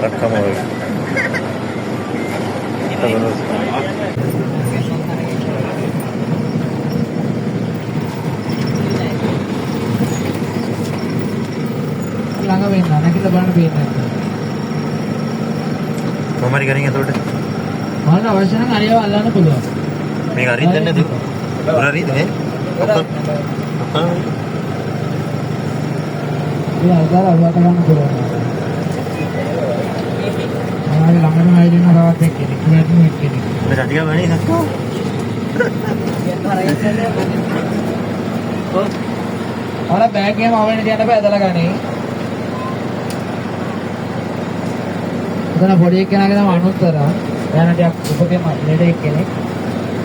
Rekam lagi. Terus. ළඟ වෙන්න නැගිට බලන්න පේන්නේ. කොහමද කරන්නේ එතකොට? මම අවශ්‍ය නම් අරියව අල්ලන්න පුළුවන්. මේක අරින්න නැද්ද? උර අරින්න නේ? ඒ අල්දාර අල්ලන්න ගන්න පුළුවන්. ආයෙ ළඟටම ආයෙත් නරවත් එක්කෙනෙක්. ඉක්මනටම එක්කෙනෙක්. මේ රටිය ගන්නේ නැත්නම්? ඔයාලා බෑග් එකම අවුලට තියන්න බෑ ඇදලා ගන්නේ. එතන පොඩි එක්කෙනාගේ නම අනුත්තර. එයාට ටිකක් උපතේම ලෙඩ එක්කෙනෙක්.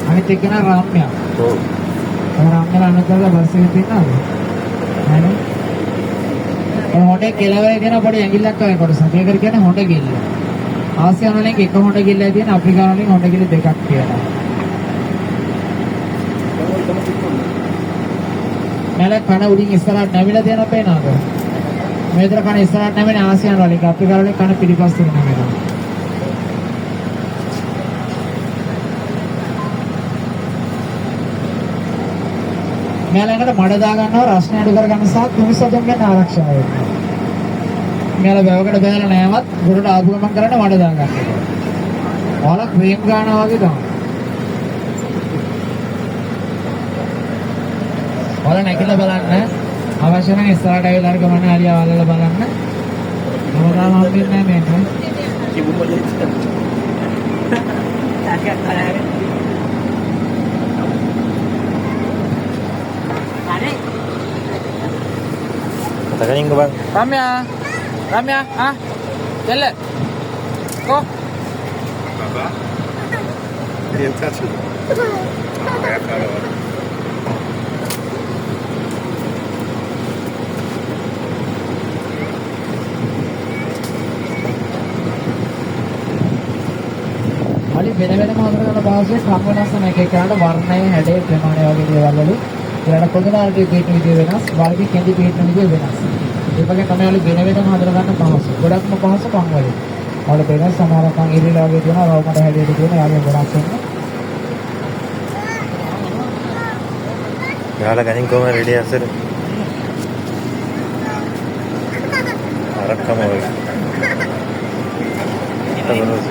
අනිත් එක්කෙනා රාම්‍යා. ඔව්. රාම්‍යා අනුත්තරලා බස් එකේ තියනවාද? නෑනේ. ඒ හොටේ කෙලවරේ දෙන පොඩි ඇඟිල්ලක් වගේ කොටසක්. ඒකට කියන්නේ හොට ගිල්ල. ආසියානු වලින් එක හොට ගිල්ලයි තියෙන අප්‍රිකානු වලින් හොට ගිල්ල දෙකක් තියෙනවා. මල කන උඩින් ඉස්සරහට නැමිලා තියෙනවා පේනවද? මේතර කන ඉස්සරහට නැමෙන ආසියානු වලින් අප්‍රිකානු වලින් කන පිටිපස්සට නැමෙනවා. මෙයාලකට මඩ දා ගන්නවා රස්නේ අඩු කර ගන්න සහ කුමිසතුන්ගෙන් ආරක්ෂා වෙනවා. මෙයාලා වැවකට බැලලා නැවත් ගොඩට ආපු ගමන් කරන්න මඩ දා ගන්න. ඔයාලා ක්‍රීම් ගන්නවා වගේ තමයි. ඔයාලා නැගිටලා බලන්න අවශ්‍ය නම් ඉස්සරහට ඇවිල්ලා අර ගමන හරිය වලලා බලන්න. මොනවාම හම්බෙන්නේ නැහැ මේක. Takaling ko bang? Ramya, ah, Jelle, go. Baba, dia touch it. Ali වෙන මාතෘකාවල භාෂාවේ ක්‍රම වෙනස් වෙන එක එකට වර්ණය, හැඩය, ප්‍රමාණය වගේ දේවල් වලින් ඊළඟ පොදුනාලේ පිටින් විදිය වෙනස්, වර්ගී කෙඳි පිටින් විදිය වෙනස්. ඒ වගේ තමයි Ali වෙන වෙනම හදලා ගන්න පහසු. ගොඩක්ම පහසු පන් වලින්. වල වෙන සමහර පන් ඉරිලා වගේ තියෙනවා, රවුමඩ හැඩයට තියෙන යාගේ වෙනස් වෙනවා. Yaala ganin ko ready asir. Rekam lagi. Terus.